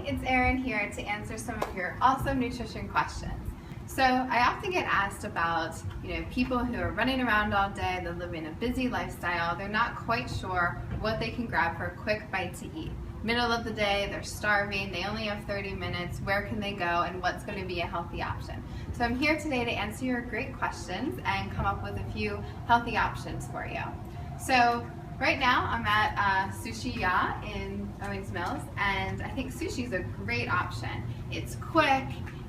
it's Erin here to answer some of your awesome nutrition questions. So I often get asked about, people who are running around all day, they live in a busy lifestyle, they're not quite sure what they can grab for a quick bite to eat. Middle of the day, they're starving, they only have 30 minutes, where can they go and what's going to be a healthy option? So I'm here today to answer your great questions and come up with a few healthy options for you. So right now I'm at Sushi in Owings Mills, and I think sushi is a great option. It's quick,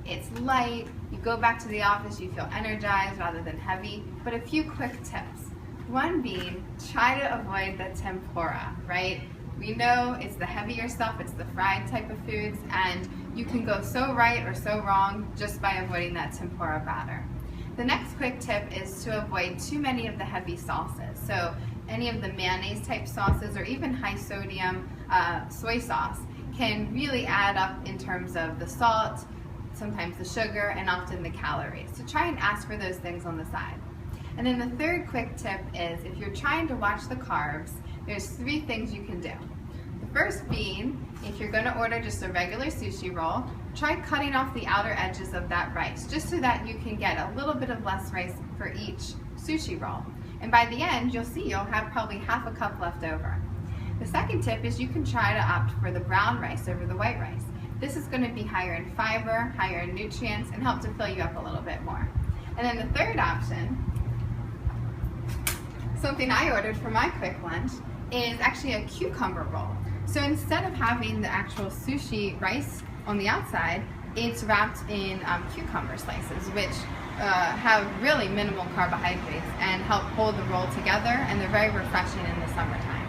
it's light, you go back to the office, you feel energized rather than heavy, but a few quick tips. One being, try to avoid the tempura, right? We know it's the heavier stuff, it's the fried type of foods, and you can go so right or so wrong just by avoiding that tempura batter. The next quick tip is to avoid too many of the heavy sauces. So any of the mayonnaise type sauces or even high sodium soy sauce can really add up in terms of the salt, sometimes the sugar, and often the calories. So try and ask for those things on the side. And then the third quick tip is, if you're trying to watch the carbs, there's 3 things you can do. The first being, if you're going to order just a regular sushi roll, try cutting off the outer edges of that rice, just so that you can get a little bit of less rice for each sushi roll. And by the end, you'll see you'll have probably half a cup left over. The second tip is you can try to opt for the brown rice over the white rice. This is going to be higher in fiber, higher in nutrients, and help to fill you up a little bit more. And then the third option, something I ordered for my quick lunch, is actually a cucumber roll. So instead of having the actual sushi rice on the outside, it's wrapped in cucumber slices, which have really minimal carbohydrates and help hold the roll together, and they're very refreshing in the summertime.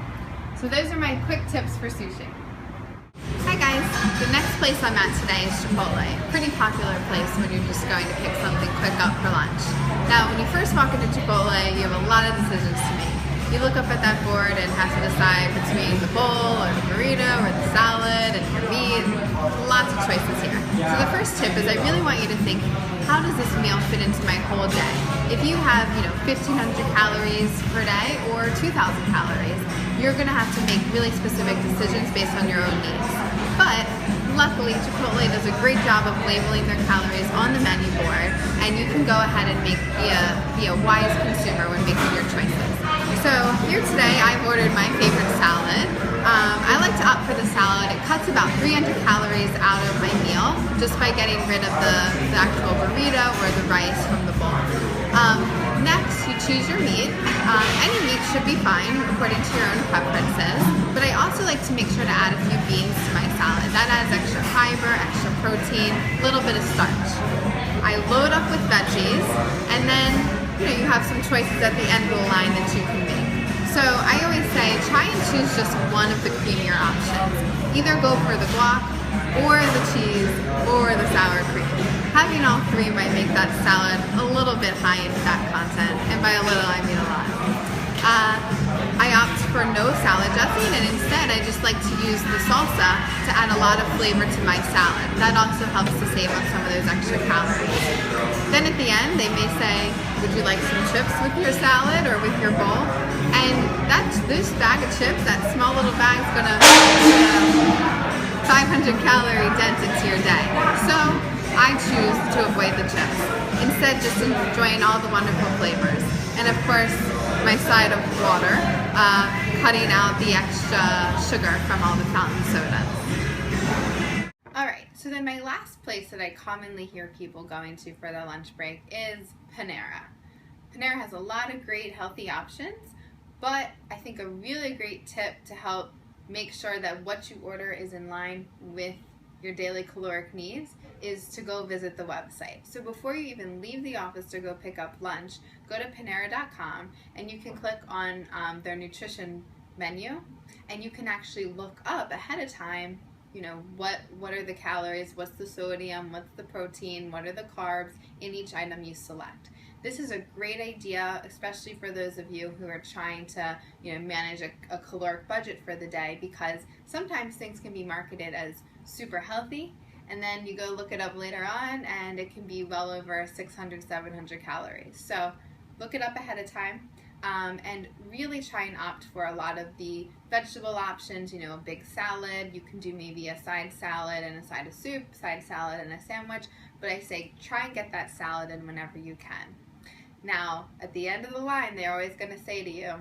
So those are my quick tips for sushi. Hi guys, the next place I'm at today is Chipotle. Pretty popular place when you're just going to pick something quick up for lunch. Now when you first walk into Chipotle, you have a lot of decisions to make. You look up at that board and have to decide between the bowl or the burrito or the salad and your meat. Lots of choices here. So the first tip is, I really want you to think, how does this meal fit into my whole day? If you have 1,500 calories per day or 2,000 calories, you're going to have to make really specific decisions based on your own needs. But luckily, Chipotle does a great job of labeling their calories on the menu board, and you can go ahead and be a wise consumer when making your choices. So here today, I've ordered my favorite salad. I like to opt for the salad. It cuts about 300 calories out of my meal just by getting rid of the actual burrito or the rice from the bowl. Next, you choose your meat. Any meat should be fine according to your own preferences, but I also like to make sure to add a few beans to my salad. That adds extra fiber, extra protein, a little bit of starch. I load up with veggies, and then you have some choices at the end of the line that you can make. So I always say, try and choose just one of the creamier options. Either go for the guac, or the cheese, or the sour cream. Having all 3 might make that salad a little bit high in fat content, and by a little I mean a lot. I opt for no salad dressing, and instead I just like to use the salsa to add a lot of flavor to my salad. That also helps to save up some of those extra calories. Then at the end they may say, would you like some chips with your salad or with your bowl? And this bag of chips, that small little bag, is going to 500 calorie dent into your day. So I choose to avoid the chips. Instead, just enjoying all the wonderful flavors. And of course, my side of water, cutting out the extra sugar from all the fountain sodas. Alright, so then my last place that I commonly hear people going to for their lunch break is Panera. Panera has a lot of great healthy options, but I think a really great tip to help make sure that what you order is in line with your daily caloric needs is to go visit the website. So before you even leave the office to go pick up lunch, go to Panera.com and you can click on their nutrition menu, and you can actually look up ahead of time, what are the calories, what's the sodium, what's the protein, what are the carbs in each item you select. This is a great idea, especially for those of you who are trying to manage a caloric budget for the day, because sometimes things can be marketed as super healthy, and then you go look it up later on and it can be well over 600, 700 calories. So look it up ahead of time. and really try and opt for a lot of the vegetable options. You know, a big salad, you can do maybe a side salad and a side of soup, side salad and a sandwich, but I say try and get that salad in whenever you can. Now, at the end of the line, they're always going to say to you,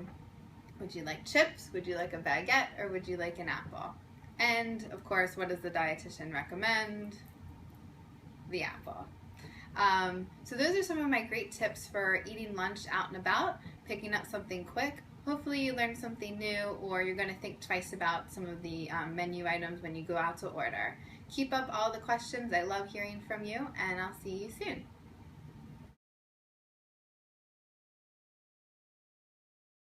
would you like chips, would you like a baguette, or would you like an apple? And of course, what does the dietitian recommend? The apple. So those are some of my great tips for eating lunch out and about, picking up something quick. Hopefully you learned something new, or you're going to think twice about some of the menu items when you go out to order. Keep up all the questions. I love hearing from you, and I'll see you soon.